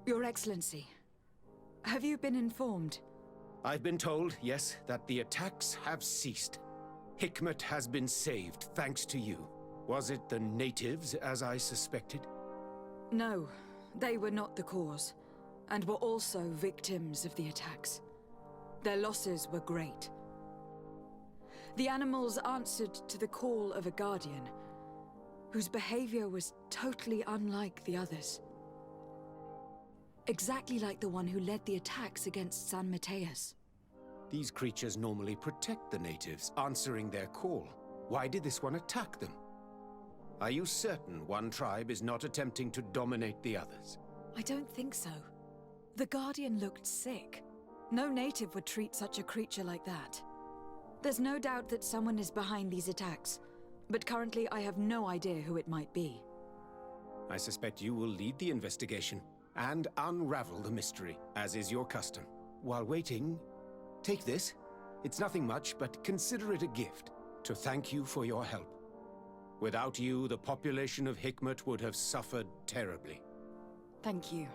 Your Excellency, have you been informed? I've been told, yes, that the attacks have ceased. Hikmet has been saved, thanks to you. Was it the natives, as I suspected? No, they were not the cause, and were also victims of the attacks. Their losses were great. The animals answered to the call of a guardian, whose behavior was totally unlike the others. Exactly like the one who led the attacks against San Mateus. These creatures normally protect the natives, answering their call. Why did this one attack them? Are you certain one tribe is not attempting to dominate the others? I don't think so. The Guardian looked sick. No native would treat such a creature like that. There's no doubt that someone is behind these attacks, but currently I have no idea who it might be. I suspect you will lead the investigation and unravel the mystery, as is your custom. While waiting, take this. It's nothing much, but consider it a gift to thank you for your help. Without you, the population of Hikmet would have suffered terribly. Thank you.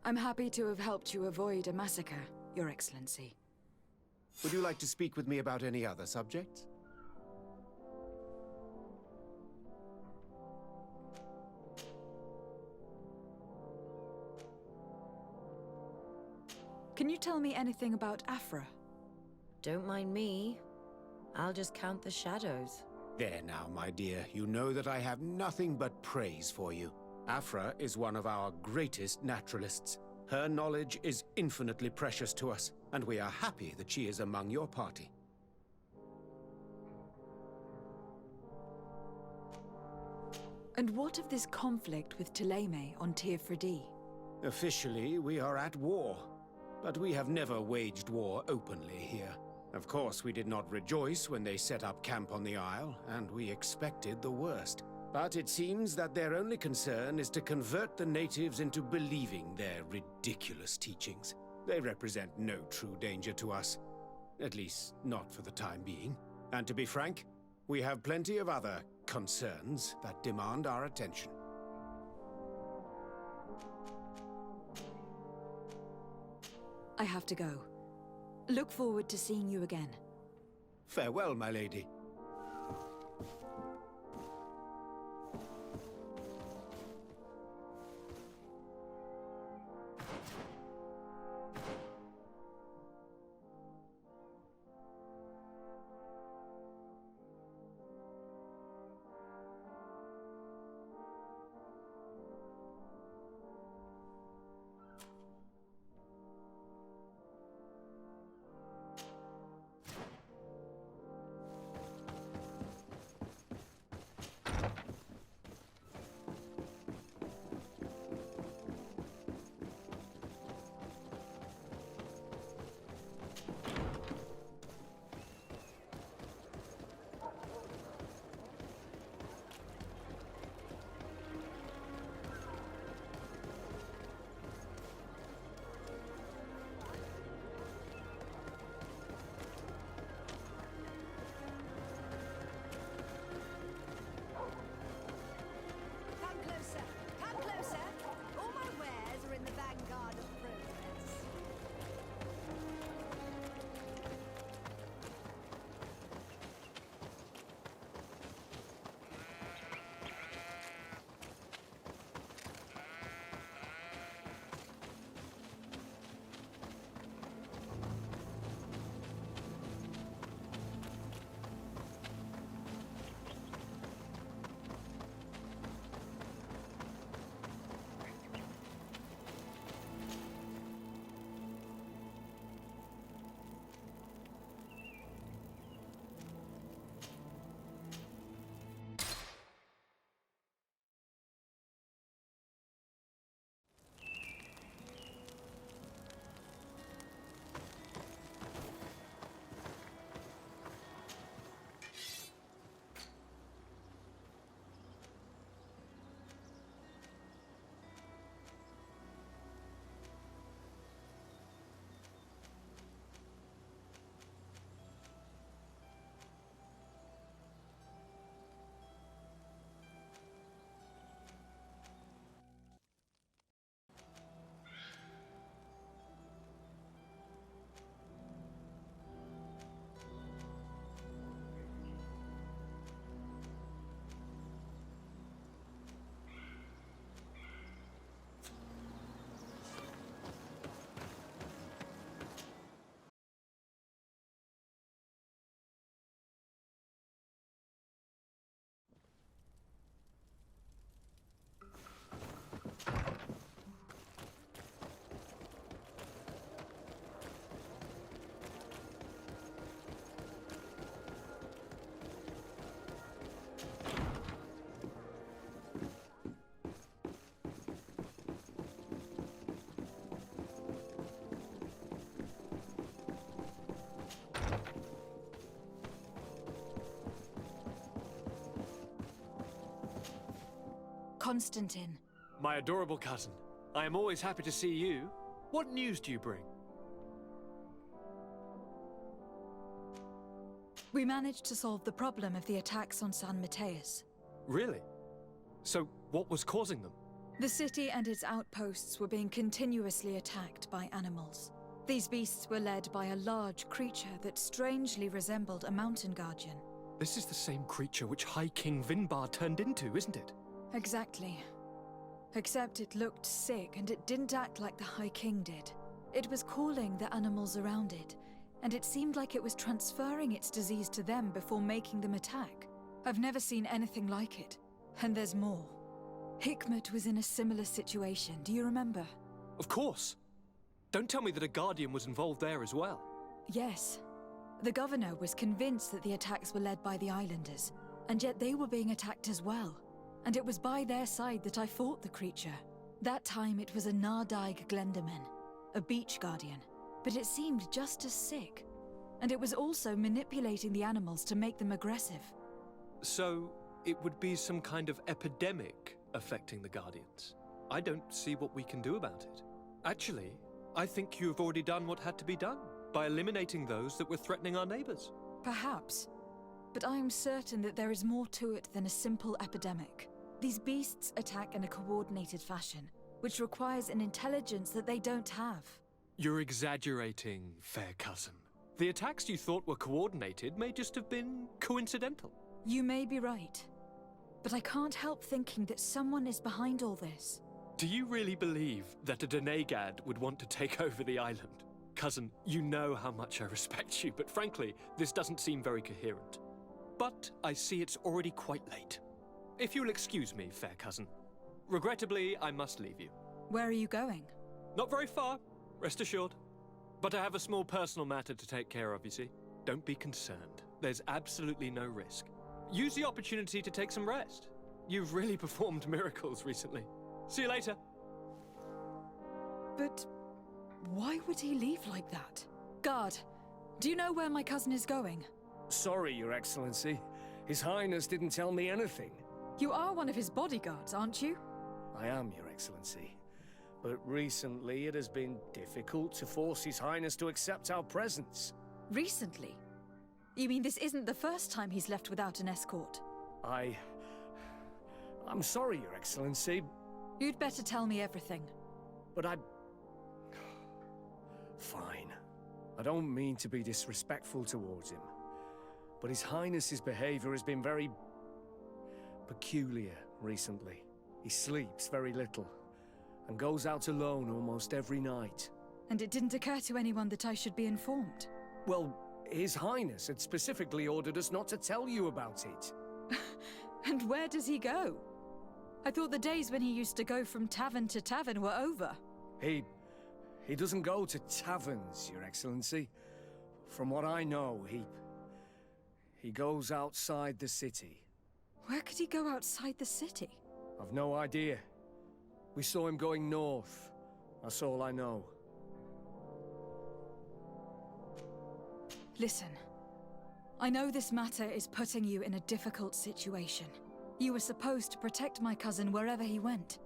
I'm happy to have helped you avoid a massacre, Your Excellency. Would you like to speak with me about any other subjects? Can you tell me anything about Afra? Don't mind me. I'll just count the shadows. There now, my dear. You know that I have nothing but praise for you. Afra is one of our greatest naturalists. Her knowledge is infinitely precious to us, and we are happy that she is among your party. And what of this conflict with Ptolemy on Tir-Freddy? Officially, we are at war, but we have never waged war openly here. Of course, we did not rejoice when they set up camp on the Isle, and we expected the worst. But it seems that their only concern is to convert the natives into believing their ridiculous teachings. They represent no true danger to us, at least not for the time being. And to be frank, we have plenty of other concerns that demand our attention. I have to go. Look forward to seeing you again. Farewell, my lady. Constantin. My adorable cousin. I am always happy to see you. What news do you bring? We managed to solve the problem of the attacks on San Mateus. Really? So, what was causing them? The city and its outposts were being continuously attacked by animals. These beasts were led by a large creature that strangely resembled a mountain guardian. This is the same creature which High King Vinbar turned into, isn't it? Exactly. Except it looked sick and it didn't act like the High King did. It was calling the animals around it, and it seemed like it was transferring its disease to them before making them attack. I've never seen anything like it. And there's more. Hikmet was in a similar situation, do you remember? Of course. Don't tell me that a Guardian was involved there as well. Yes. The governor was convinced that the attacks were led by the islanders, and yet they were being attacked as well. And it was by their side that I fought the creature. That time it was a Nardaig Glenderman, a beach guardian, but it seemed just as sick. And it was also manipulating the animals to make them aggressive. So, it would be some kind of epidemic affecting the Guardians. I don't see what we can do about it. Actually, I think you've already done what had to be done, by eliminating those that were threatening our neighbors. Perhaps. But I am certain that there is more to it than a simple epidemic. These beasts attack in a coordinated fashion, which requires an intelligence that they don't have. You're exaggerating, fair cousin. The attacks you thought were coordinated may just have been coincidental. You may be right. But I can't help thinking that someone is behind all this. Do you really believe that a Denegad would want to take over the island? Cousin, you know how much I respect you, but frankly, this doesn't seem very coherent. But I see it's already quite late. If you'll excuse me, fair cousin. Regrettably, I must leave you. Where are you going? Not very far, rest assured. But I have a small personal matter to take care of, you see. Don't be concerned. There's absolutely no risk. Use the opportunity to take some rest. You've really performed miracles recently. See you later. But why would he leave like that? Guard, do you know where my cousin is going? Sorry, Your Excellency. His Highness didn't tell me anything. You are one of his bodyguards, aren't you? I am, Your Excellency. But recently it has been difficult to force His Highness to accept our presence. Recently? You mean this isn't the first time he's left without an escort? I'm sorry, Your Excellency, You'd better tell me everything. but Fine. I don't mean to be disrespectful towards him, but His Highness's behavior has been very peculiar recently. He sleeps very little, and goes out alone almost every night. And it didn't occur to anyone that I should be informed. Well, His Highness had specifically ordered us not to tell you about it. And where does he go? I thought the days when he used to go from tavern to tavern were over. He doesn't go to taverns, Your Excellency. From what I know, he goes outside the city. Where could he go outside the city? I've no idea. We saw him going north. That's all I know. Listen, I know this matter is putting you in a difficult situation. You were supposed to protect my cousin wherever he went,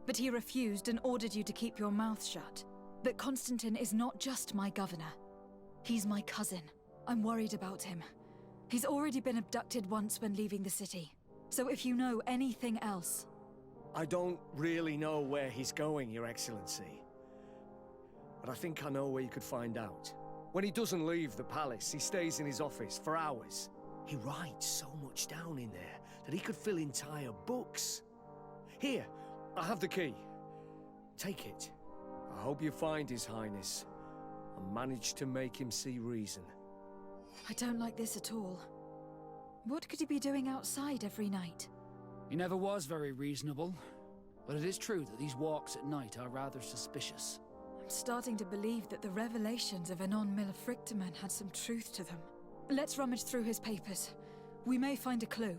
but he refused and ordered you to keep your mouth shut. But Constantin is not just my governor. He's my cousin. I'm worried about him. He's already been abducted once when leaving the city. So if you know anything else... I don't really know where he's going, Your Excellency. But I think I know where you could find out. When he doesn't leave the palace, he stays in his office for hours. He writes so much down in there that he could fill entire books. Here, I have the key. Take it. I hope you find His Highness and manage to make him see reason. I don't like this at all. What could he be doing outside every night? He never was very reasonable, but it is true that these walks at night are rather suspicious. I'm starting to believe that the revelations of Anon Millefrictaman had some truth to them. Let's rummage through his papers. We may find a clue.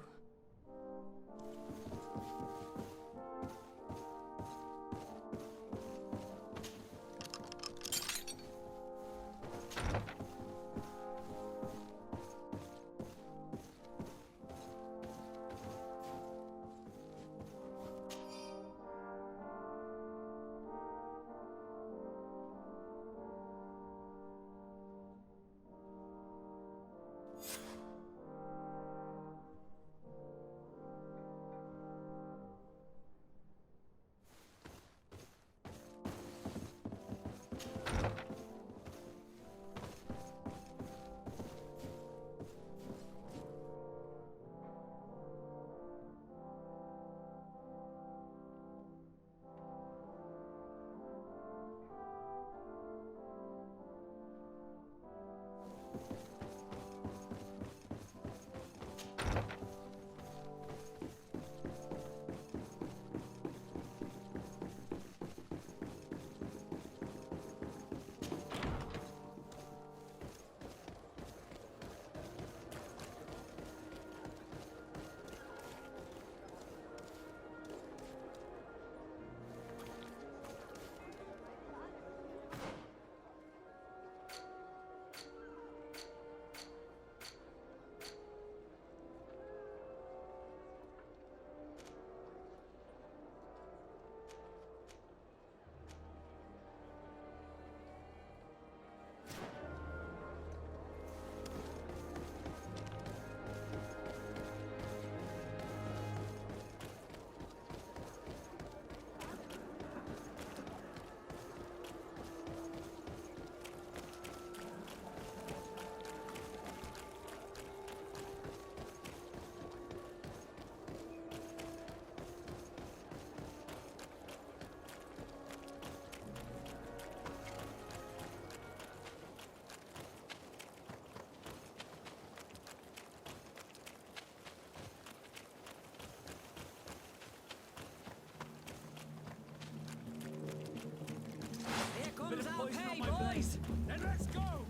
Hey, boys! Then let's go!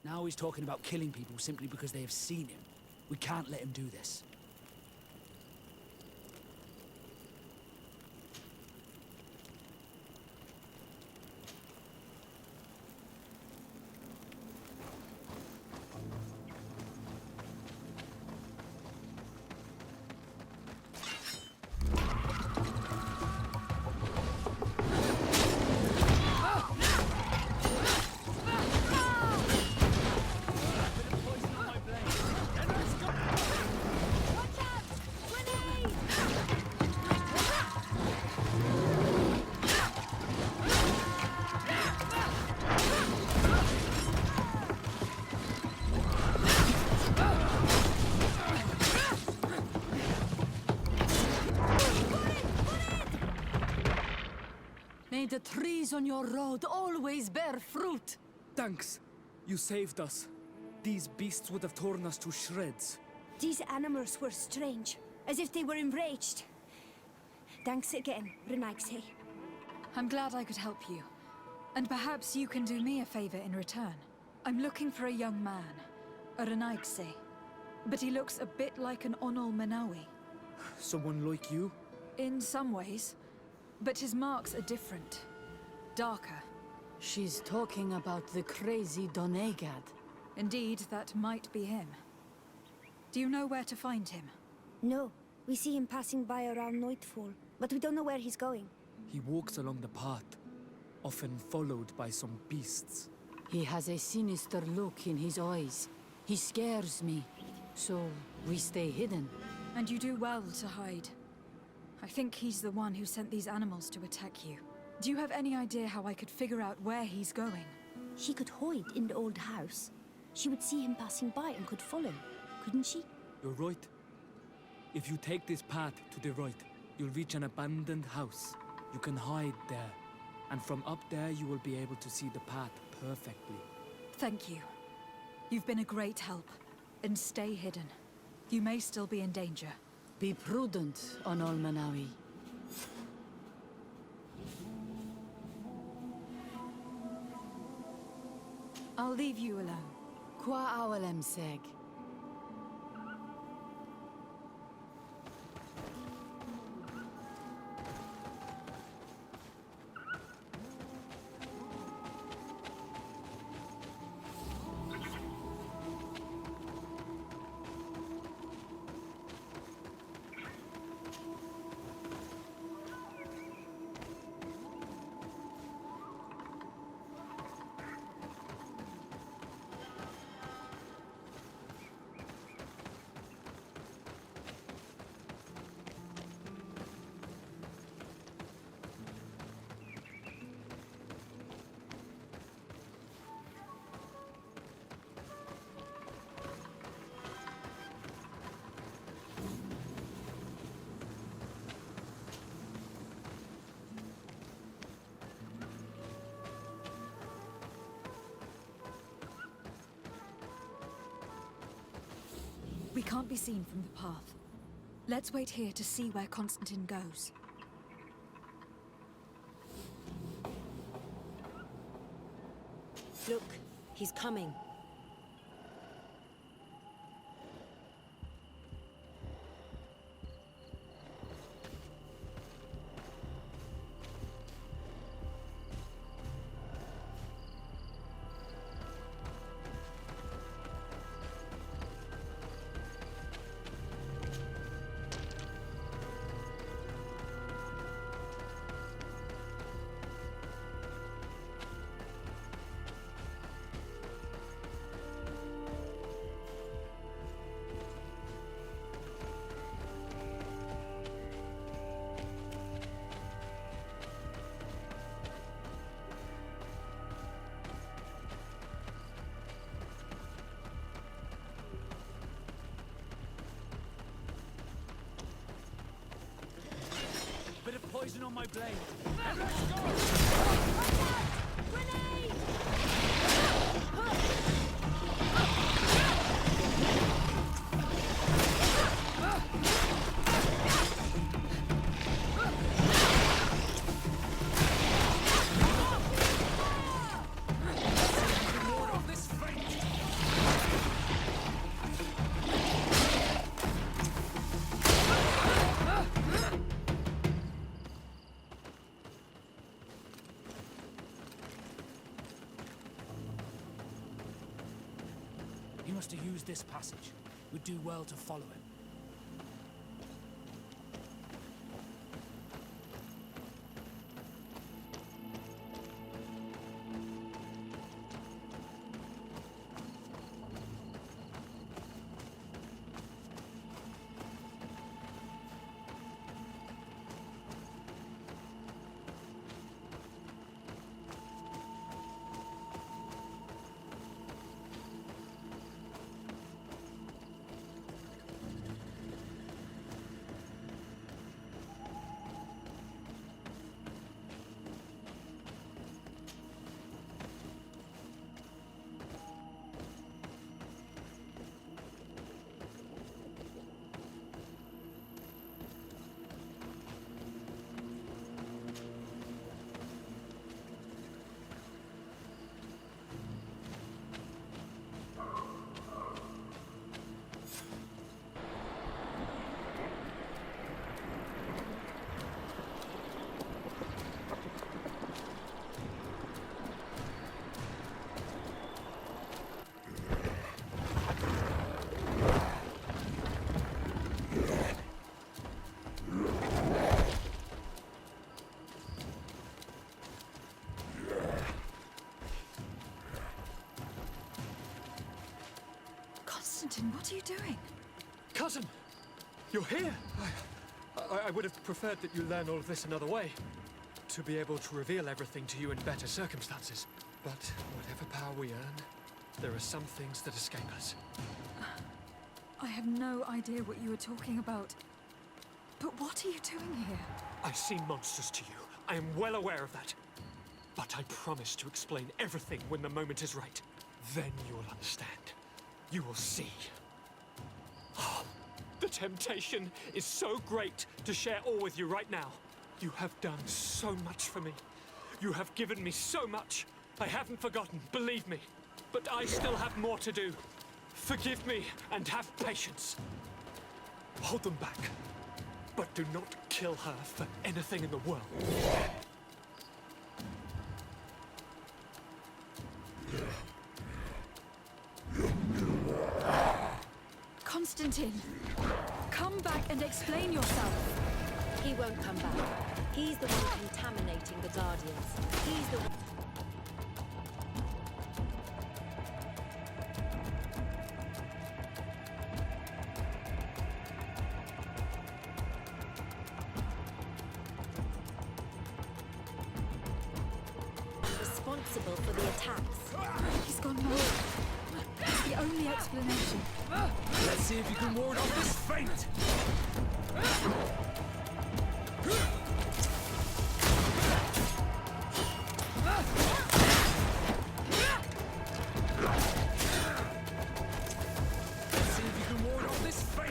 Now he's talking about killing people simply because they have seen him. We can't let him do this. May the trees on your road always bear fruit. Thanks. You saved us. These beasts would have torn us to shreds. These animals were strange, as if they were enraged. Thanks again, Renaigse. I'm glad I could help you. And perhaps you can do me a favor in return. I'm looking for a young man, a Renaigse. But he looks a bit like an Onol Menawi. Someone like you? In some ways. But his marks are different. Darker. She's talking about the crazy Donegad. Indeed, that might be him. Do you know where to find him? No, we see him passing by around nightfall, but we don't know where he's going. He walks along the path, often followed by some beasts. He has a sinister look in his eyes. He scares me. So, we stay hidden. And you do well to hide. I think he's the one who sent these animals to attack you. Do you have any idea how I could figure out where he's going? She could hide in the old house. She would see him passing by and could follow, couldn't she? You're right. If you take this path to the right, you'll reach an abandoned house. You can hide there. And from up there, you will be able to see the path perfectly. Thank you. You've been a great help. And stay hidden. You may still be in danger. Be prudent on Almanawi. I'll leave you alone. Qua awalem seg. We can't be seen from the path. Let's wait here to see where Constantin goes. Look, he's coming. Bit of poison on my blade. He must have used this passage. We'd do well to follow him. Constantin, what are you doing? Cousin! You're here! I would have preferred that you learn all of this another way. To be able to reveal everything to you in better circumstances. But whatever power we earn, there are some things that escape us. I have no idea what you are talking about. But what are you doing here? I've seen monsters to you. I am well aware of that. But I promise to explain everything when the moment is right. Then you will understand. You will see. Oh, the temptation is so great to share all with you right now. You have done so much for me. You have given me so much. I haven't forgotten, believe me. But I still have more to do. Forgive me and have patience. Hold them back. But do not kill her for anything in the world. Constantin, come back and explain yourself. He won't come back. He's the one contaminating the Guardians. He's the one... responsible for the attacks. He's gone mad. It's the only explanation. Let's see if you can ward off this fate! Let's see if you can ward off this fate!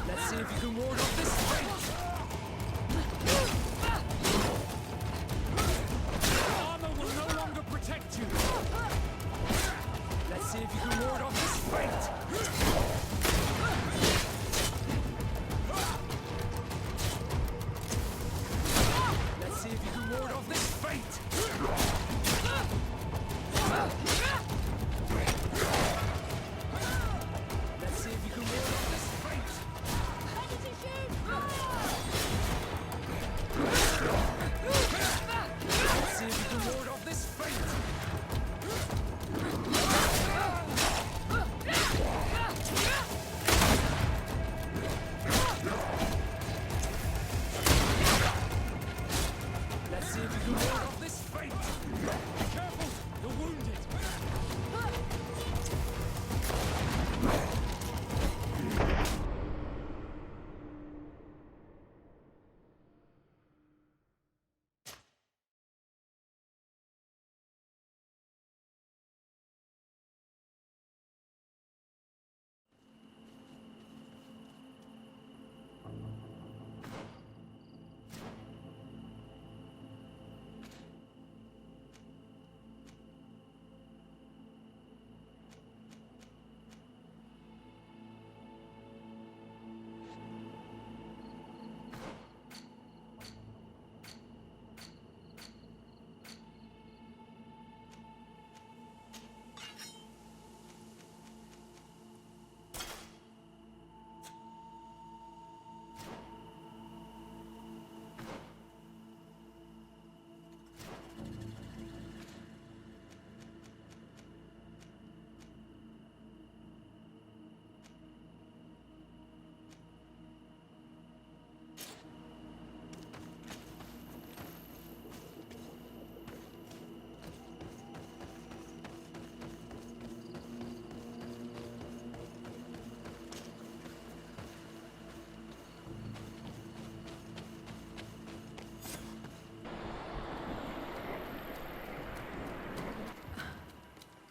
Let's see if you can ward off this fate! Your armor will no longer protect you! Let's see if you can ward off this fate! Let's see if you can ward off this fate! Let's see if you can ward off this fate! Let's see if you can ward off this fate! Let's see if you can ward off this fate! Careful! You're wounded!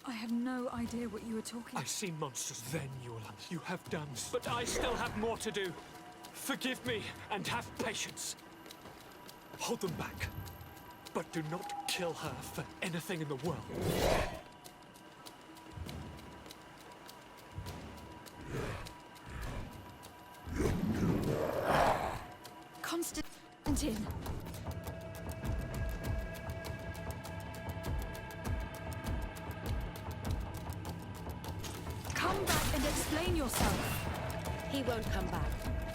I have no idea what you were talking I've seen monsters, then you will understand. You have done, but I still have more to do. Forgive me and have patience. Hold them back. But do not kill her for anything in the world. Constantin! Come back and explain yourself. He won't come back.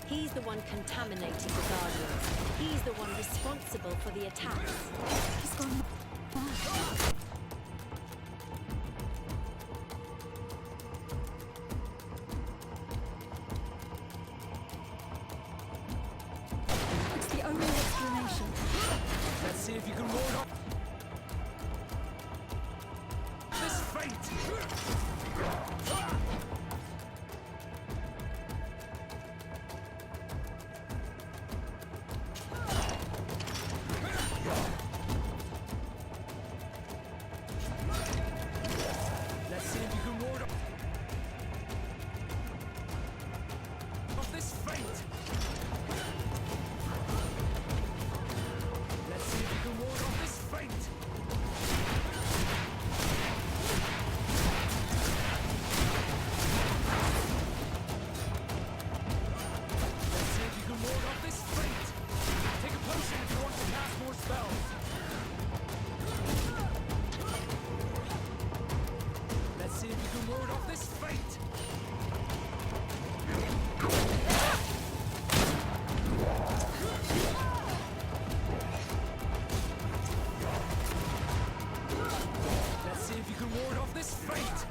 He's the one contaminating the Guardians. He's the one responsible for the attacks. He's gone mad. It's the only explanation. Let's see if you can ward off this fate! Let's see if you can ward off this fate! Let's see if you can ward off this fate! Let's see if you can ward off this fate! Take a potion if you want to cast more spells! Let's see if you can ward off this fate! Let's see if you can ward off this fate!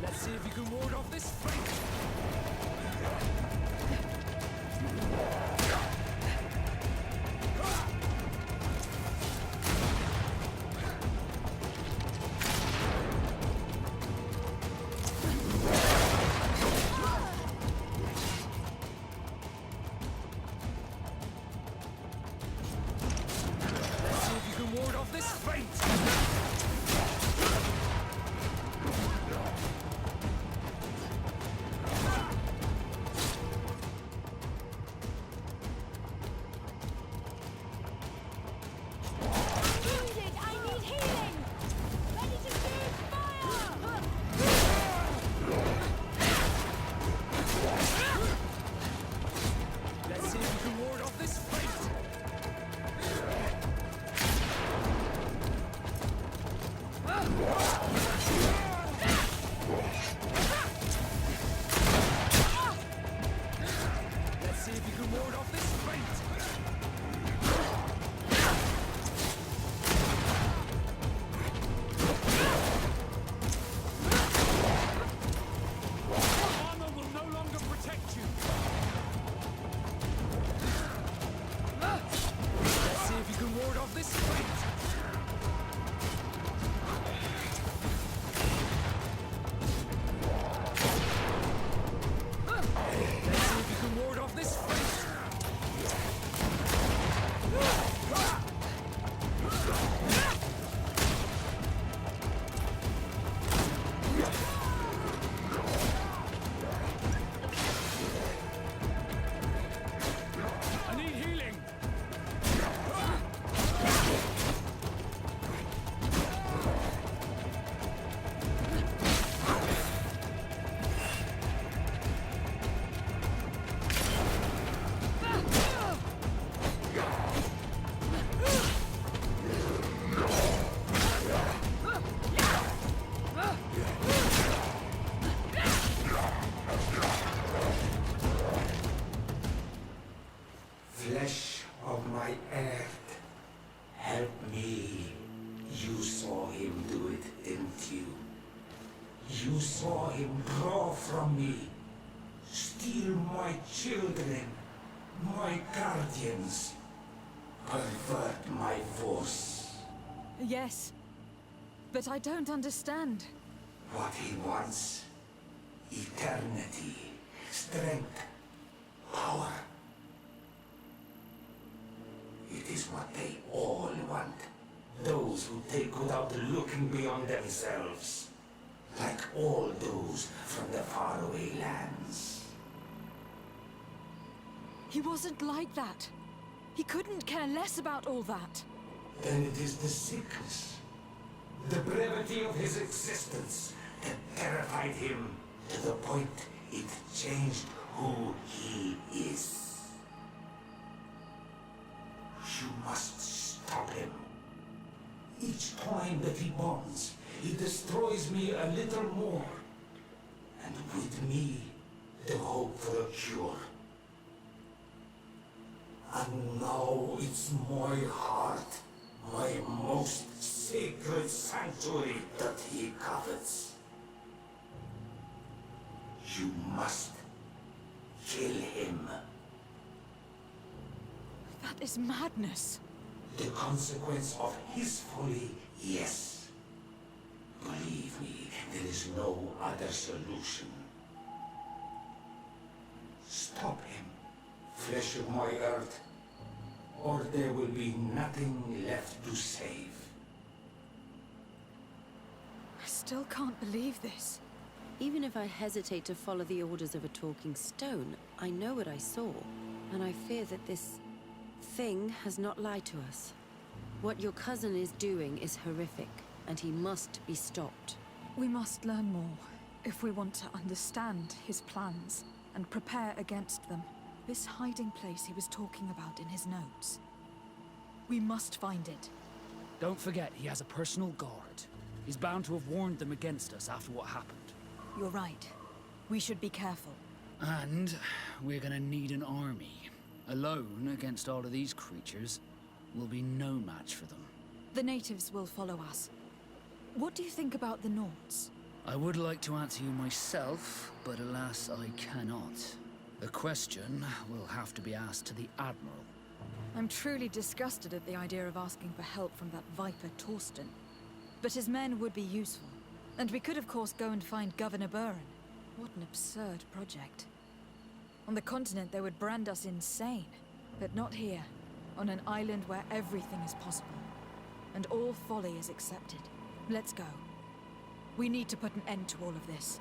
Let's see if you can ward off this fate! Let's see if you can ward off this fate! Wounded! I need healing! Ready to shoot fire! Let's see if you can ward off this fate! Let's see if you can ward off this fate! Armor will no longer protect you! Let's see if you can ward off this fate! Let's see if you can ward off this fate! I need healing! Flesh of my earth, help me. You saw him do it, didn't you? You saw him draw from me, steal my children, my guardians, pervert my force. Yes, but I don't understand. What he wants, eternity, strength, power. It is what they all want. Those who take without looking beyond themselves. Like all those from the faraway lands. He wasn't like that. He couldn't care less about all that. Then it is the sickness, the brevity of his existence that terrified him to the point it changed who he is. You must stop him. Each time that he bonds, he destroys me a little more. And with me, the hope for a cure. And now it's my heart, my most sacred sanctuary that he covets. You must kill him. That is madness. The consequence of his folly, yes. Believe me, there is no other solution. Stop him, flesh of my earth, or there will be nothing left to save. I still can't believe this. Even if I hesitate to follow the orders of a talking stone, I know what I saw, and I fear that this thing has not lied to us. What your cousin is doing is horrific, and he must be stopped. We must learn more if we want to understand his plans and prepare against them. This hiding place he was talking about in his notes. We must find it. Don't forget, he has a personal guard. He's bound to have warned them against us after what happened. You're right. We should be careful. And we're gonna need an army. Alone against all of these creatures will be no match for them. The natives will follow us. What do you think about the Nords? I would like to answer you myself, but alas, I cannot. The question will have to be asked to the Admiral. I'm truly disgusted at the idea of asking for help from that viper Torsten. But his men would be useful. And we could of course go and find Governor Buren. What an absurd project. On the continent they would brand us insane. But not here, on an island where everything is possible. And all folly is accepted. Let's go. We need to put an end to all of this.